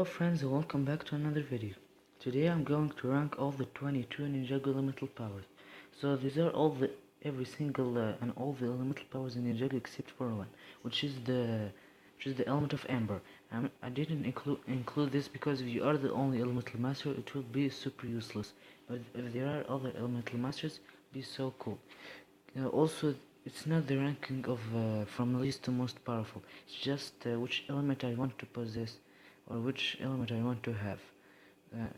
Hello friends and welcome back to another video. Today I'm going to rank all the 22 Ninjago elemental powers. So these are every single and all the elemental powers in Ninjago except for one, which is the element of Ember. I didn't include this because if you are the only elemental master it will be super useless. But if there are other elemental masters, be so cool. Also, it's not the ranking of from least to most powerful. It's just which element I want to possess or which element I want to have.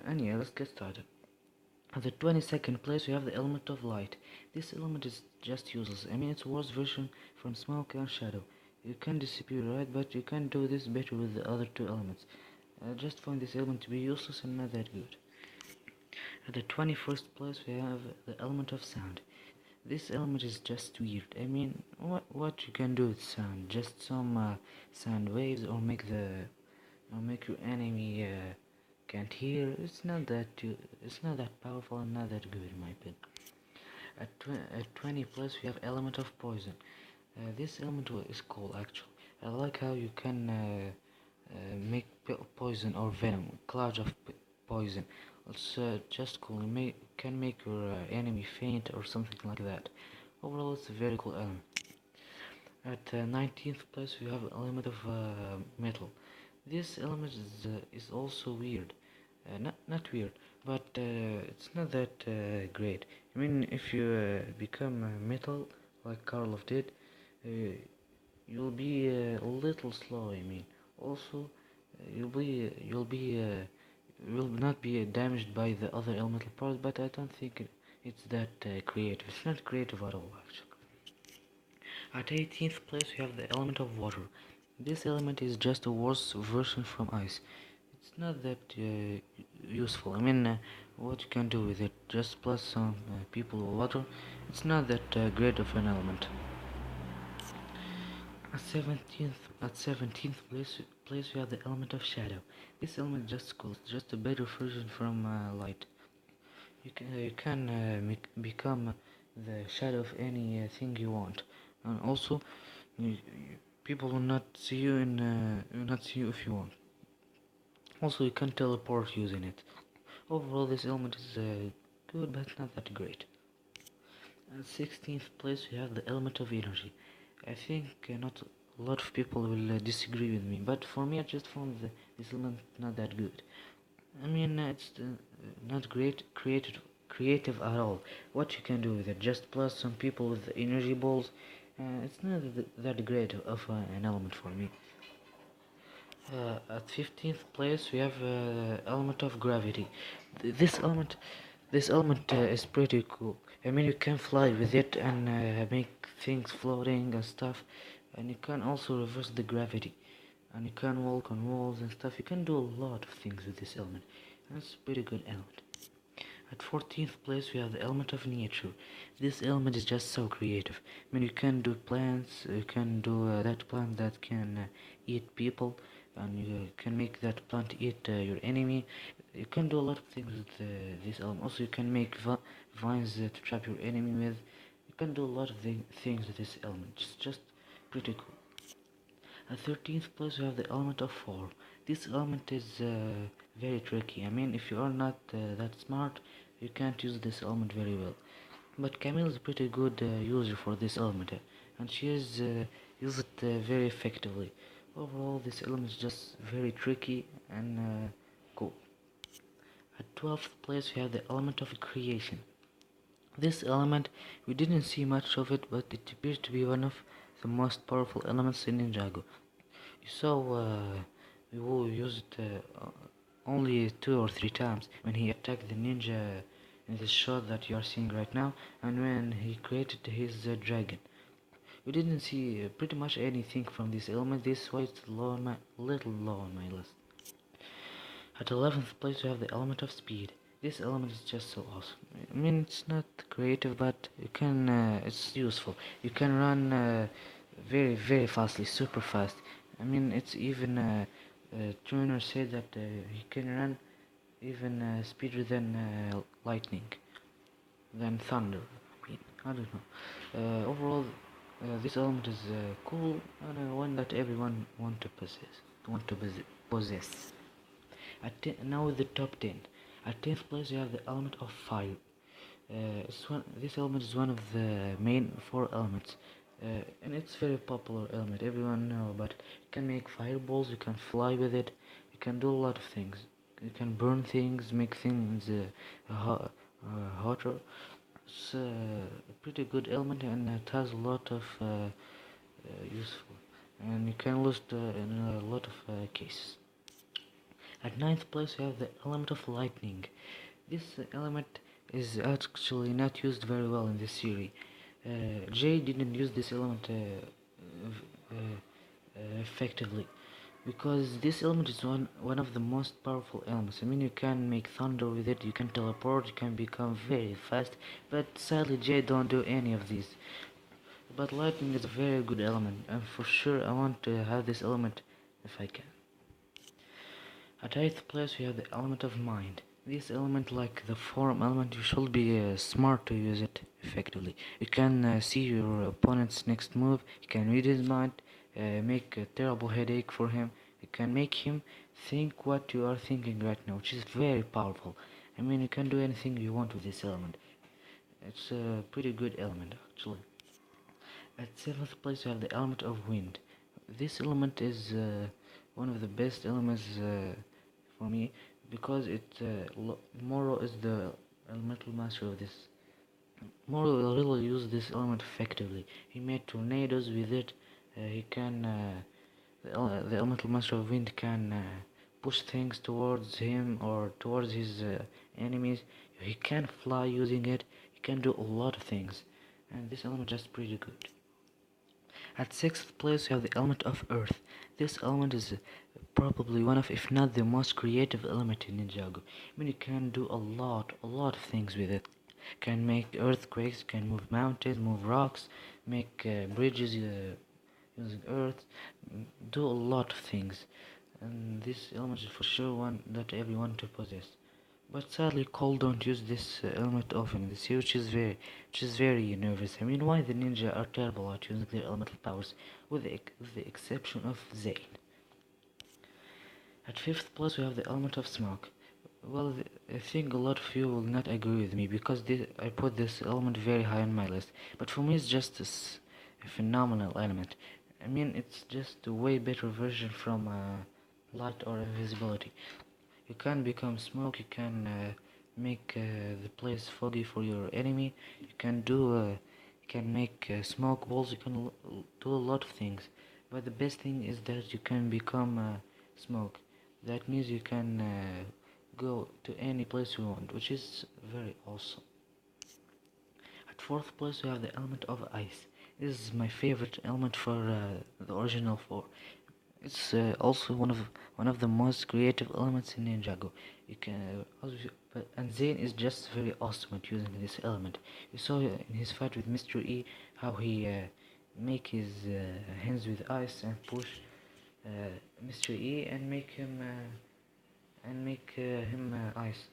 And yeah, let's get started. At the 22nd place we have the element of light. This element is just useless. I mean, it's a worse version from smoke and shadow. You can disappear, right? But you can do this better with the other two elements. Just find this element to be useless and not that good. At the 21st place we have the element of sound. This element is just weird. I mean, what you can do with sound? Just some sound waves, or make your enemy can't hear. It's not that powerful and not that good in my opinion. At 20 plus we have element of poison. This element is cool actually. I like how you can make poison or venom, clouds of poison. It's just cool. You can make your enemy faint or something like that. Overall, it's a very cool element. At 19th place we have element of metal. This element is also weird. Not weird, but it's not that great. I mean, if you become metal like Karlov did, you'll be a little slow. I mean, also you will not be damaged by the other elemental powers, but I don't think it's that creative. It's not creative at all, actually. At 18th place we have the element of water. This element is just a worse version from ice. It's not that useful. I mean, what you can do with it? Just plus some people with water. It's not that great of an element. At 17th place we have the element of shadow. This element just cool. It's just a better version from light. You can become the shadow of anything you want, and also people will not see you if you want. Also, you can teleport using it. Overall, this element is good, but not that great. At 16th place, we have the element of energy. I think not a lot of people will disagree with me, but for me, I just found this element not that good. I mean, it's not creative at all. What you can do with it? Just plus some people with energy balls. It's not that great of an element for me. At 15th place we have element of gravity. This element is pretty cool. I mean, you can fly with it and make things floating and stuff, and you can also reverse the gravity, and you can walk on walls and stuff. You can do a lot of things with this element, and it's a pretty good element. At 14th place we have the element of nature. This element is just so creative. I mean, you can do plants, you can do that plant that can eat people, and you can make that plant eat your enemy. You can do a lot of things with this element. Also, you can make vines to trap your enemy with. You can do a lot of things with this element. It's just pretty cool. At 13th place we have the element of fall. This element is very tricky. I mean, if you are not that smart, you can't use this element very well. But Camille is a pretty good user for this element, and she has used it very effectively. Overall, this element is just very tricky and cool. At 12th place we have the element of creation. This element, we didn't see much of it, but it appears to be one of the most powerful elements in Ninjago. You saw we will use it only 2 or 3 times when he attacked the ninja in this shot that you are seeing right now, and when he created his dragon. We didn't see pretty much anything from this element. This is why it's little low on my list. At 11th place we have the element of speed. This element is just so awesome. I mean, it's not creative, but you can. It's useful. You can run very, very fastly, super fast. I mean, it's even Turner said that he can run even speeder than lightning, than thunder. I mean, I don't know. Overall, this element is cool and one that everyone want to possess. Now with the top 10. At 10th place you have the element of fire. This element is one of the main four elements, and it's very popular element. Everyone know about it. You can make fireballs. You can fly with it. You can do a lot of things. You can burn things, make things hotter. It's a pretty good element, and it has a lot of useful, and you can lose in a lot of cases. At ninth place we have the element of lightning. This element is actually not used very well in this series. Jay didn't use this element effectively because this element is one of the most powerful elements. I mean, you can make thunder with it, you can teleport, you can become very fast, but sadly Jay don't do any of these. But lightning is a very good element, and for sure I want to have this element if I can. At 8th place we have the element of mind. This element, like the form element, you should be smart to use it effectively. You can see your opponent's next move, you can read his mind, make a terrible headache for him, you can make him think what you are thinking right now, which is very powerful. I mean, you can do anything you want with this element. It's a pretty good element actually. At 7th place you have the element of wind. This element is one of the best elements for me because Moro is the elemental master of this. Moro will really use this element effectively. He made tornadoes with it. He can the elemental master of wind can push things towards him or towards his enemies. He can fly using it. He can do a lot of things, and this element is just pretty good. At 6th place we have the element of earth. This element is probably one of, if not the most creative element in Ninjago. I mean, you can do a lot of things with it. You can make earthquakes, can move mountains, move rocks, make bridges using earth, do a lot of things. And this element is for sure one that everyone to possess. But sadly, Cole don't use this element often in the series, which is very nervous. I mean, why the ninja are terrible at using their elemental powers, with the exception of Zane. At 5th place, we have the element of smoke. Well, I think a lot of you will not agree with me because I put this element very high on my list. But for me, it's just a phenomenal element. I mean, it's just a way better version from light or invisibility. You can become smoke, you can make the place foggy for your enemy, you can make smoke balls, you can do a lot of things. But the best thing is that you can become smoke. That means you can go to any place you want, which is very awesome. At 4th place we have the element of ice. This is my favorite element for the original 4. It's also one of the most creative elements in Ninjago. You can and Zane is just very awesome at using this element. You saw in his fight with Mr. E how he make his hands with ice and push Mr. E and make him ice.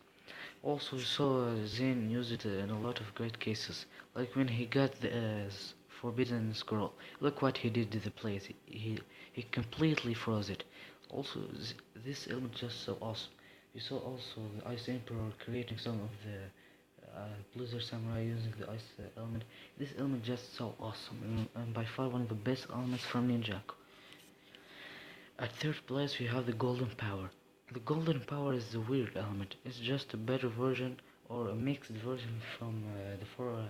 Also, you saw Zane use it in a lot of great cases, like when he got the Forbidden Scroll. Look what he did to the place. He completely froze it. Also, this element is just so awesome. You saw also the Ice Emperor creating some of the Blizzard Samurai using the ice element. This element is just so awesome and by far one of the best elements from Ninjago. At 3rd place we have the Golden Power. The Golden Power is a weird element. It's just a better version or a mixed version from the four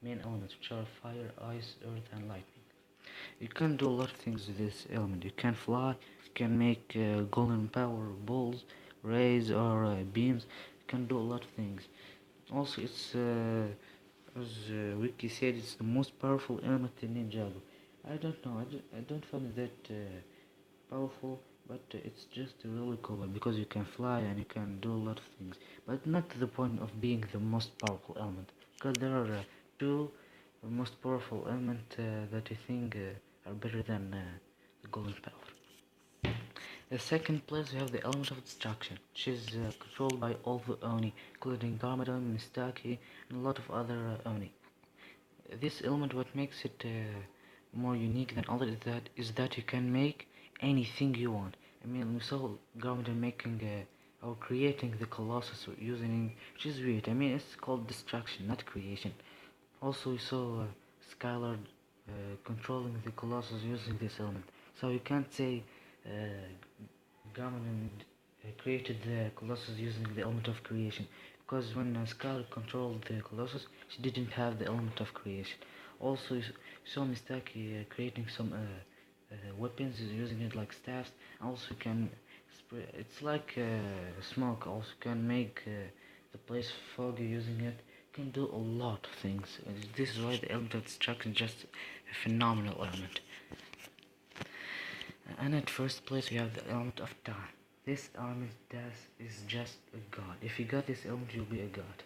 main elements, which are fire, ice, earth, and lightning. You can do a lot of things with this element. You can fly, you can make golden power balls, rays, or beams. You can do a lot of things. Also, it's as Wiki said, it's the most powerful element in Ninjago. I don't know. I don't find it that powerful, but it's just really cool because you can fly and you can do a lot of things, but not to the point of being the most powerful element, because there are two most powerful elements that I think are better than the golden power. The second place we have the element of destruction, which is controlled by all the Oni, including Garmadon, Mistaki, and a lot of other Oni. This element, what makes it more unique than others is that you can make anything you want. I mean, we saw Garmadon making or creating the Colossus using, which is weird. I mean, it's called destruction, not creation. Also, we saw Skylar controlling the Colossus using this element. So you can't say uh, Gammon created the Colossus using the element of creation, because when Skylar controlled the Colossus, she didn't have the element of creation. Also, you saw Mistaki creating some weapons using it like staffs. Also, you can spray. It's like smoke. Also, can make the place foggy using it. Can do a lot of things. This is why the element of destruction is just a phenomenal element. And at first place we have the element of time. This element is just a god. If you got this element, you'll be a god.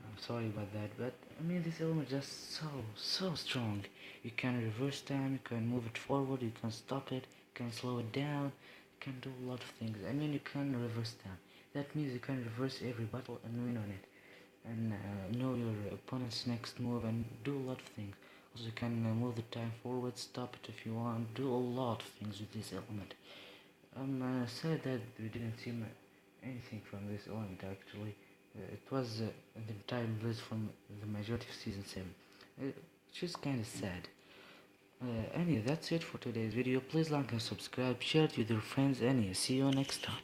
I'm sorry about that, but I mean, this element is just so strong. You can reverse time, you can move it forward, you can stop it, you can slow it down, you can do a lot of things. I mean, you can reverse time. That means you can reverse every battle and win on it, and know your opponent's next move and do a lot of things. Also, you can move the time forward, stop it if you want, do a lot of things with this element. I'm sad that we didn't see anything from this element actually. It was the entire list from the majority of season 7. It's just kinda sad. Anyway, that's it for today's video. Please like and subscribe, share it with your friends, and see you next time.